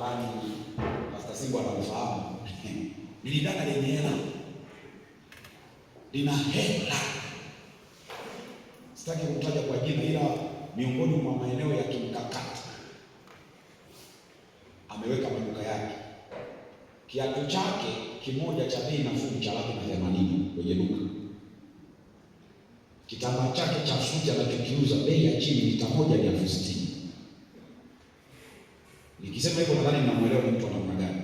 fulani Pastor Singo anamfahamu. Nilidaka lenye hela. Lina hela. Sitaki kutaja kwa jina, ila miongoni mwa maeneo ya kimkakati ameweka maduka yake. Kiatu chake kimoja cha bei nafuu cha 180 kwenye duka. Kitambaa chake cha suti anachokiuza bei ya chini mita moja ni 60,000. Nikisema hivyo nadhani mnamuelewa ni mtu wa namna gani.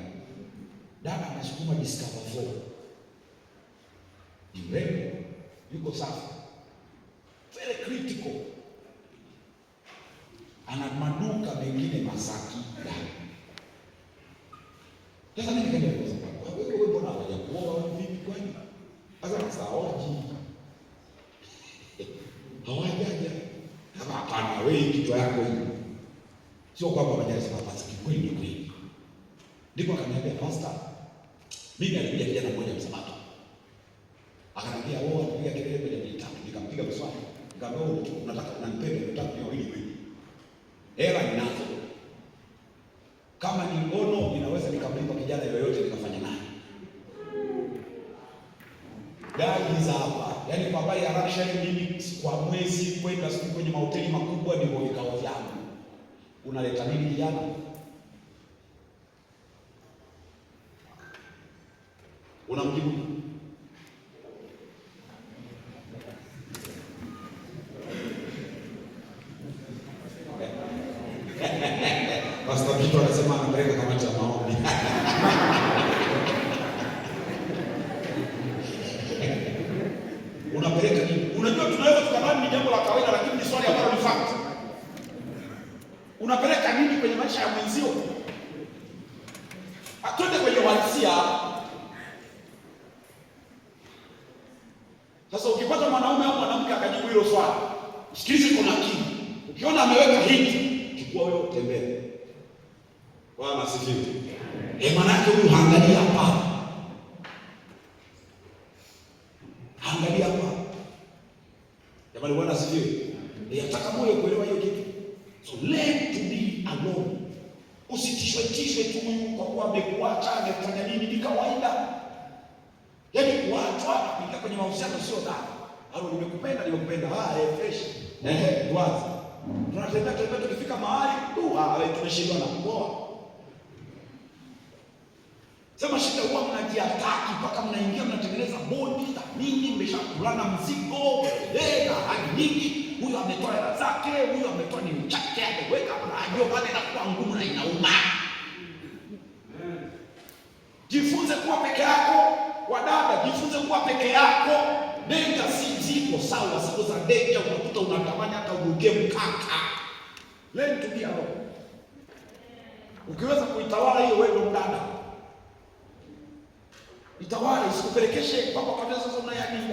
Dada anasukuma Discover 4. Ni mrembo, yuko safi. Very critical. Ana maduka mengine Masaki ndani. Sasa mimi nikaenda kwa sababu wewe mbona hawajakuoa vipi kwani? Sasa saoji. Hawajaja. Hapana, wewe kichwa yako hivi. Sio kwamba wajaza nafasi kweli kweli. Ndipo akaniambia Pastor, mimi alikuja kijana mmoja Msabato. Akaniambia wewe unapiga kelele kwenye mitatu, nikampiga mswaki. Nikamwambia unataka unanipenda unataka ni wili kweli. Hela ninazo. Kama ni ngono ninaweza nikamlipa kijana yoyote nikafanya naye. Gari za hapa, yaani kwa bai ya luxury mimi kwa mwezi kwenda siku kwenye mahoteli makubwa ndivyo vikao vyangu. Unaleta nini kijana? Unamjibu Pastor Kito anasema anapeleka kamati ya maombi. Unapeleka nini? Unajua tunaweza tukadhani ni jambo la kawaida lakini ni swali ambalo ni fact. Unapeleka nini kwenye maisha ya mwenzio? Atende kwenye uhalisia. Sasa ukipata mwanaume au mwanamke akajibu hilo swali, sikilize kwa makini. Ukiona ameweka hiti, chukua wewe tembea. Bwana asifiwe. Maana yake huyu haangalia hapa. Haangalia hapa. Jamani Bwana asifiwe. Nataka moyo kuelewa hiyo kitu. So learn to be alone. Usitishwe tu kwa kuwa amekuacha amefanya nini ni kawaida. Yaani kuachwa kuingia kwenye mahusiano sio dhambi. Au nimekupenda fresh. Tuanze. Tunatembea tukifika mahali tumeshindwa na kuoa. Sema shida huwa mnajiataki mpaka mnaingia mnatengeneza bodi na nini, mmeshakulana mzigo, na hadi nyingi, huyu ametoa hela zake, huyu ametoa nini chake, ameweka hapo pale na kuwa ngumu na inauma. Jifunze kuwa peke yako, wadada, jifunze kuwa peke yako. Denga si zipo sawa, siku za denga unakuta unatamani hata uruke mkaka. Learn to be alone. Ukiweza kuitawala hiyo wewe ndo mdada. Itawala isikupelekeshe papa kwa sasa unayani.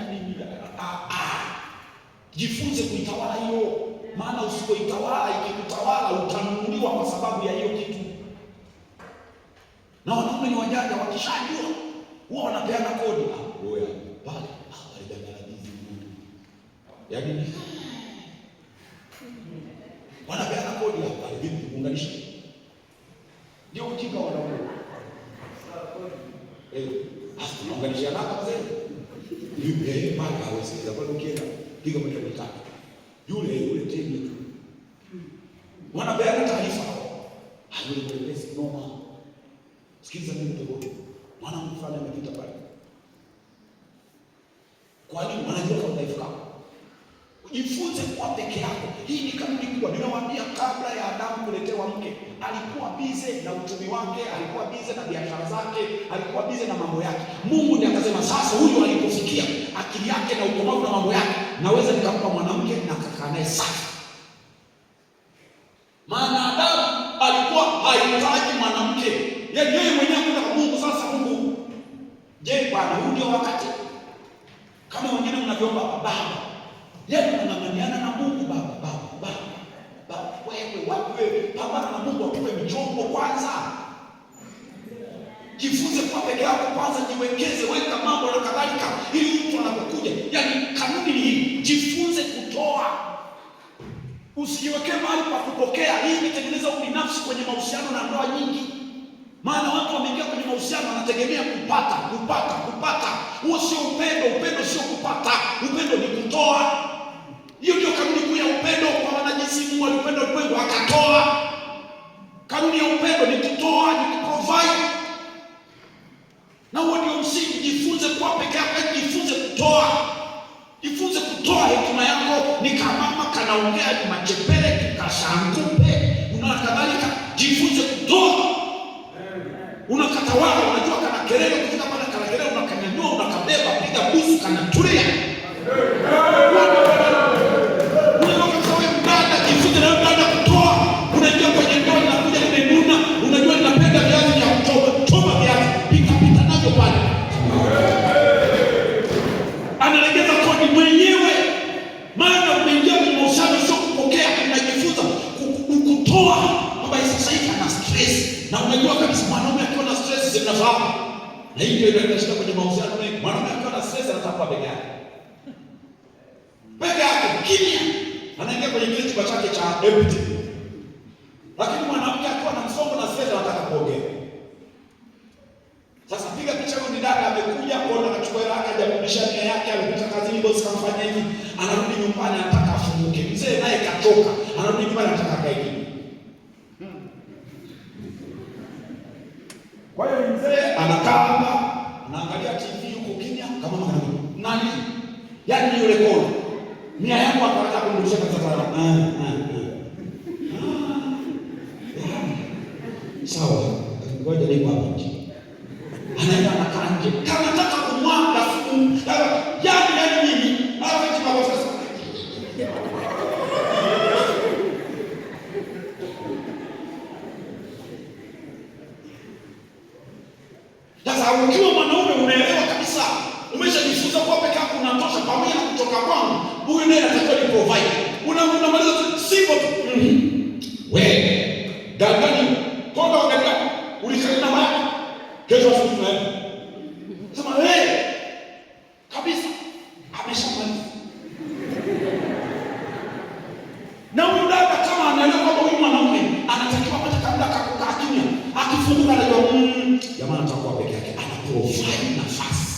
Jifunze kuitawala hiyo, maana usipoitawala ikikutawala utanunuliwa kwa sababu ya hiyo kitu. Na wanaume ni wajanja, wakishajua huwa wanapeana kodi. Wewe pale yaani wanapeana kodi hapa vipi kuunganisha? Ndio ujinga wa wanaume. Tunaunganisha naka mzee. Paka hawezi hapo ukienda piga moja kwa tatu. Yule tena tu. Wanapeana taarifa. Yule pesa noma. Sikiliza mimi mtoto. Mwanamke fulani amepita pale. Kwa nini wanajua kama unaifuka? Jifunze kuwa peke yako. Hii ni kanuni kubwa. Ninawaambia kabla ya Adamu kuletewa mke, alikuwa bize na uchumi wake, alikuwa bize na biashara zake, alikuwa bize na mambo yake. Mungu ndiye akasema sasa huyu alipofikia akili yake na ukomavu na mambo yake, naweza nikampa mwanamke na kukaa naye safi. Maana Adamu alikuwa hahitaji mwanamke. Yeye mwenyewe kwa Mungu sasa Mungu. Je, Bwana huu ndio wakati? Kama wengine mnavyoomba baba. Yeye anang'ang'aniana na Mungu baba. Wewe pambana na Mungu akupe michongo kwanza. Jifunze kwa peke yako kwanza, jiwekeze, weka mambo na kadhalika ili mtu anapokuja. Yaani kanuni ni hii, jifunze kutoa. Usijiwekee mahali pa kupokea. Hii imetengeneza ubinafsi kwenye mahusiano na ndoa nyingi. Maana watu wameingia kwenye mahusiano wanategemea kupata. Huo sio upendo. Upendo sio kupata, upendo ni kutoa. Hiyo ndio kanuni kuu ya upendo. Kwa wanajisi Mungu alipenda ulimwengu akatoa. Kanuni ya upendo ni kutoa, ni kuprovide. Na huo ndio msingi. Jifunze kuwa peke yako, jifunze kutoa. Jifunze kutoa. Hekima yako ni kama kanaongea ni machepele kikashangupe. Una kadhalika, jifunze kutoa. Unakata wao, unajua kana kelele, kufika pale kana kelele, unakanyanyua, unakabeba, piga busu, kanatulia. Unajua wewe mdada, jifunze na mdada kutoa. Unajua kwenye ndoa inakuja nimenuna, unajua ninapenda viazi vya kuchoma viazi, pita navyo pale. Analegeza kodi mwenyewe. Maana umeingia kwenye mahusiano sio kupokea, unajifunza kutoa. Baba sasa hivi ana stress. Na unajua kabisa mwanaume akiwa na stress zinafahamu. Na hii ndio inaleta kwenye mahusiano mengi. Mwanaume akiwa na stress anatafuta peke yake. Peke yake kimya. Anaingia kwenye kile chumba chake cha empty. Lakini mwanamke akiwa na msongo na stress anataka kuongea. Sasa piga picha huyu dada amekuja kuona akachukua hela yake hajarudisha nia yake, alipita kazini boss kamfanya hivi, anarudi nyumbani anataka afunguke. Mzee naye katoka, anarudi nyumbani anataka kae kimya. Kwa hiyo mzee anakaa hapa, anaangalia TV huko kimya kama nani? Yaani yule kona. Nia yangu akaanza kumrudisha kabisa sana. Sawa, ngoja nipo hapa nje. Anaenda anakaa nje. Kama nataka kumwaga sumu, yaani mimi, hapa kitu hapo sasa. Sasa ukiwa mwanaume unaelewa kabisa, umeshajifunza kuwa peke yako unatosha, pamoja na kutoka kwangu, huyu ndiye anatakiwa ni provide. Unamaliza sivyo tu. Wewe, gani? Konda wakati ulisalina wapi? Kesho asubuhi tunaenda. Sema kabisa ameshamaliza. Na huyu dada kama anaelewa kwamba huyu mwanaume anatakiwa pata kabla akakaa kimya, akifunguka anajua jamaa atakuwa peke yake, ana provide nafasi.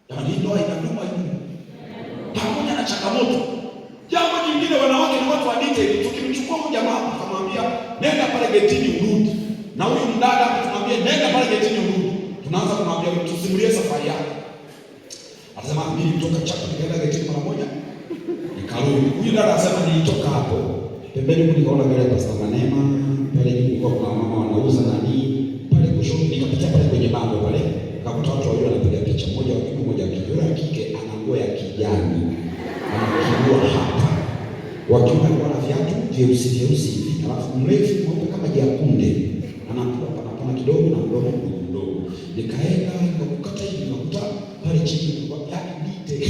Jamani, ndoa inadumu pamoja na changamoto. Jambo jingine, wanawake ni watu wa detail. Tukimchukua huyu jamaa akamwambia nenda pale getini urudi, na huyu mdada akamwambia nenda pale getini urudi, tunaanza kumwambia tusimulie safari yako. Atasema mimi nitoka Chato nikaenda getini mara moja nikarudi. Huyu dada anasema nilitoka hapo pembeni huko nikaona gari ya Pastor Manema pale juu, kulikuwa kuna mama wanauza nani pale kushoto, nikapitia pale kwenye bango pale nikakuta watu wawili wanapiga picha, mmoja wa kiume mmoja wa kike. Yule wa kike ana nguo ya kijani, anakijua hapa, wakiwa alikuwa na viatu vyeusi hivi, alafu mrefu mweupe kama jakunde, anakuwa panapana kidogo na mdomo mdogo. Nikaenda nikakukata hivi, nikakuta pale chini kwa dite.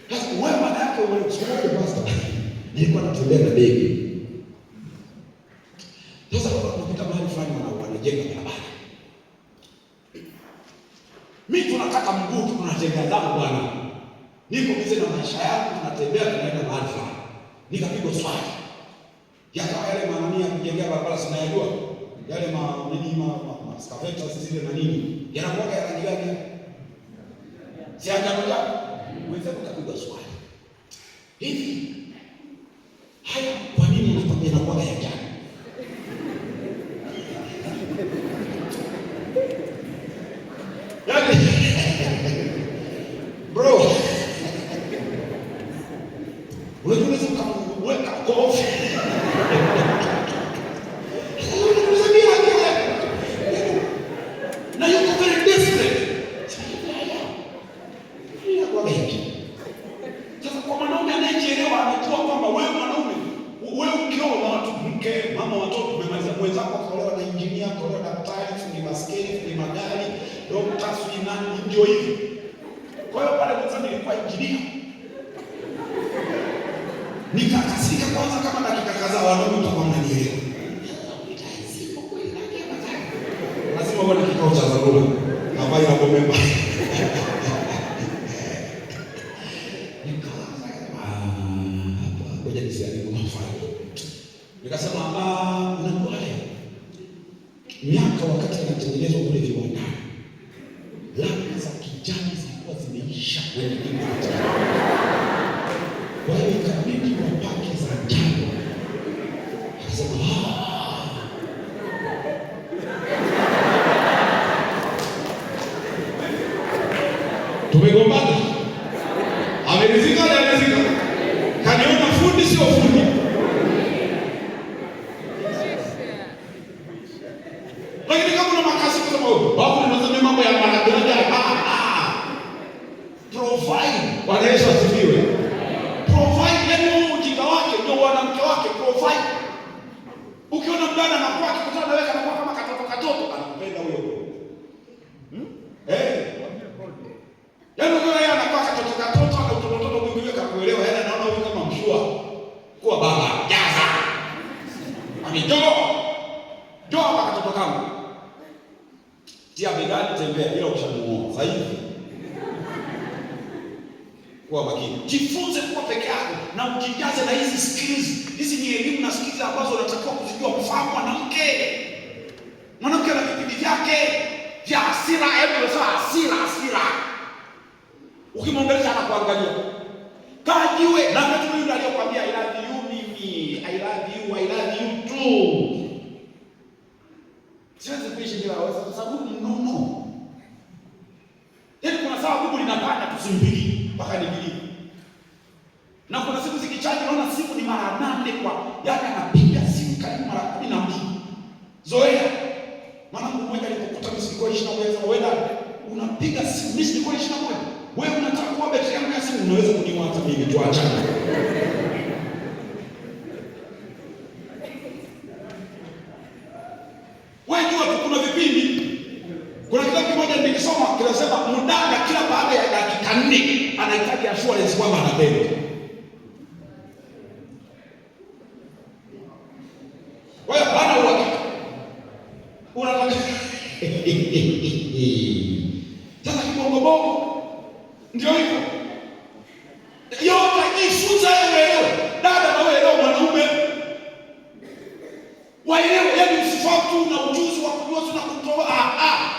Sasa wewe maana yake wewe usikie pastor, nilikuwa natembea na begi. Sasa tunapita mahali fulani wanajenga barabara. Mimi tunakata mguu tunajenga damu bwana. Niko bize na maisha yangu, tunatembea tunaenda mahali fulani. Nikapigwa swali. Yakawa yale manania kujengea barabara sinayajua. Yale skaveta zile na nini. Yanakuwa ya rangi gani? Si ajabu. Mwenzetu kapigwa swali. Hivi haya kwa nini unapambana na kwa ya jana? Bro, unaweza kuweka kofi. Na yuko very desperate. Sasa kwa mwanaume anayejielewa anajua kwamba wewe mwanaume, wewe ukioa na watu mke, mama, watoto, umemaliza mwenzako akaolewa na injinia, akaolewa daktari, fundi baskeli, fundi magari, dokta, sijui nani, ndio hivi. Kwa hiyo pale kwanza nilikuwa injinia. Nikakasika kwanza kama dakika kadhaa, wanaume mtakuwa mnanielewa. Lazima uone kikao cha dharura ambayo inapomema. Nikaanza ngoja nisiharibu mafano. Nikasema Nakwaya miaka wakati anatengenezwa kule viwandani, rangi za kijani zilikuwa zimeisha kwenye kiwanda. Kwa hiyo ikabidi wapake za njano. Akasema tumegombana. Amerizika na amerizika. Kaniona fundi sio fundi. Lakini kama una makasi kama huyo, babu unasema mambo ya maragaranja. Provide. Bwana Yesu asifiwe. Provide leo ujinga wake ndio mwanamke wake provide. Ukiona mdada anakuwa akikutana na wewe anakuwa kama katoto anakupenda huyo. Yaani ukiona yeye anakuwa katoto na utoto mwingine kakuelewa, yaani anaona huyu kama mshua kuwa baba jaza. Ndio hapa katoto kangu. Tia begani tembea bila kushamuoa. Sasa hivi kuwa makini. Jifunze kuwa peke yako na ujijaze na hizi skills. Hizi ni elimu na skills ambazo unatakiwa kuzijua kufahamu mwanamke. Mwanamke ana vipindi vyake vya hasira, hasira. Ukimwongelesha anakuangalia. Kajiwe na mtu yule aliyokuambia I love you mimi, I love you too. Siwezi kuishi bila wewe kwa sababu mnono. Yaani kuna sababu linapanda tusimbili mpaka nibili. Na kuna siku zikichaji naona simu ni mara 8 kwa yaani anapiga simu karibu mara 12. Zoea. Mwanangu mmoja alipokuta msiko 21 wewe unapiga simu msiko 21. Wewe unataka kuwa betri yangu ya simu unaweza kuniua hata mimi tuachane. Wewe jua kuna vipindi. Kuna kitabu kimoja nilikisoma kinasema mdada kila baada ya dakika 4 anahitaji assurance kwamba anapendwa. Wewe bana uhakika. Unataka sasa kibongo ndio hivyo. Yote jifunza wewe. Dada na wewe leo mwanaume. Waelewe yaani usifahamu na ujuzi wa kujua na kutoa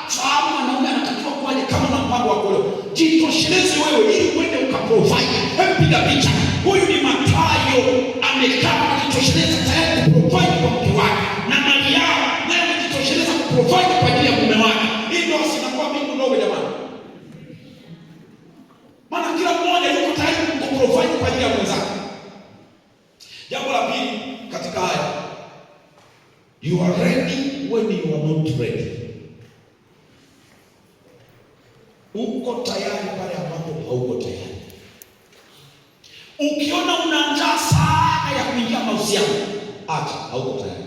fahamu mwanaume anatakiwa kuwaje kama na mpango wa kuolewa. Jitosheleze wewe ili uende ukaprovide. Hebu piga picha. Huyu ni Mathayo amekaa akitosheleza tayari kuprovide kwa mke wake na Maria naye amejitosheleza kuprovide kwa ajili ya mume wake. Hii ndio sinakuwa mbingu ndogo jamani. Maana kila mmoja yuko tayari kuprovide kwa ajili ya mwenzake. Jambo la pili katika haya, you are ready when you are not ready. Uko tayari pale ambapo hauko tayari. Ukiona una njaa sana ya kuingia mahusiano, acha, hauko tayari.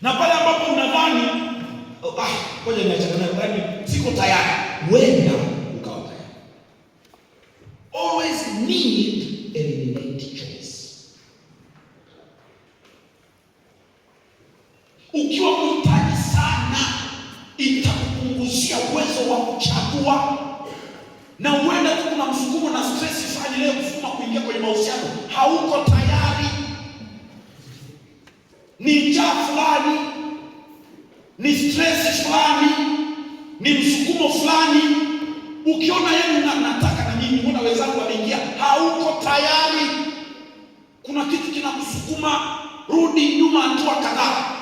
Na pale ambapo unadhani ngoja niachane siko tayari, wenda ukawa tayari. Always need eliminate choice. Ukiwa mhitaji sana itakupunguzia uwezo wa kuchagua, na huenda tu kuna msukumo na stress fulani leo kufuma kuingia kwenye mahusiano, hauko tayari. Ni njaa fulani, ni stress fulani, ni msukumo fulani. Ukiona yeye nataka na mimi, mbona wenzangu wameingia, hauko tayari. Kuna kitu kinakusukuma, rudi nyuma hatua kadhaa.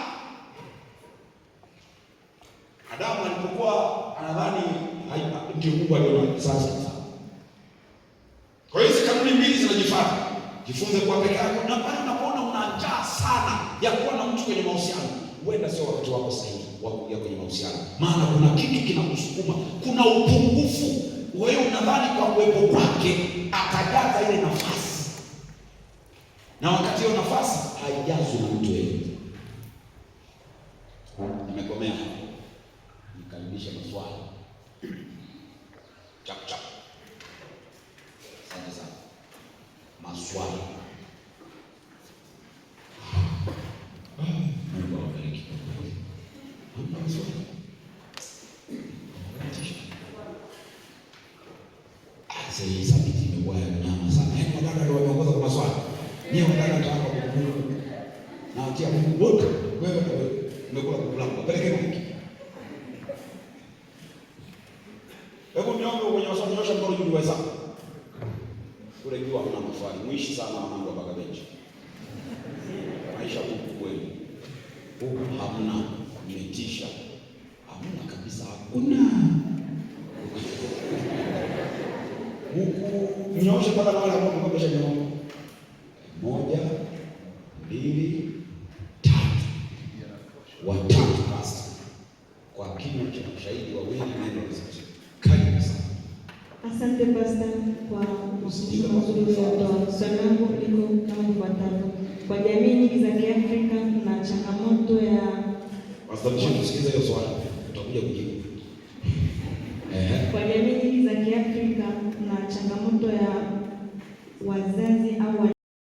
Adamu alipokuwa anadhani ndio Mungu aliona sasa. Kwa hiyo hizo kanuni mbili zinajifuata. Jifunze kuwa peke yako, na pale unapoona una njaa sana ya kuwa na mtu kwenye mahusiano, huenda sio wakati wako sahihi wa kuingia kwenye mahusiano. Maana kuna kitu kinakusukuma, kuna upungufu. Wewe unadhani kwa kuwepo kwake atajaza ile nafasi. Na wakati hiyo nafasi haijazwi na mtu yeyote. Nimekomea hapo. Nikaribisha maswali. Chap. Asante sana. Maswali. Mungu awabariki. Maswali. Sasa sabiti imekuwa ya mnyama sana. Hebu wadada ndio wameongoza kwa maswali. Ni wadada nataka kukuuliza. Na atia Mungu wote. Wewe umekula kukula. Peleke miki. Hebu niombe kwenye wasomi nyosha mkono juu uweza. Kule juu hamna maswali. Muishi sana wanangu wa Bagabenchi. Maisha huku kweli. Huku hamna kumetisha. Hamna kabisa, hakuna. Huku mnyoshe mpaka na wale ambao mkopesha nyongo. 1, 2, 3. Watatu basi. Kwa kinywa cha mashahidi wawili neno lisizo. Karibu sana. Asante Pastor kwa mafundisho mazuri uliyotoa. Swali langu liko kama ifuatavyo. Kwa jamii nyingi za Kiafrika kuna changamoto ya Pastor, tusikize hiyo swali. Utakuja kujibu. Kwa jamii nyingi za Kiafrika kuna changamoto ya wazazi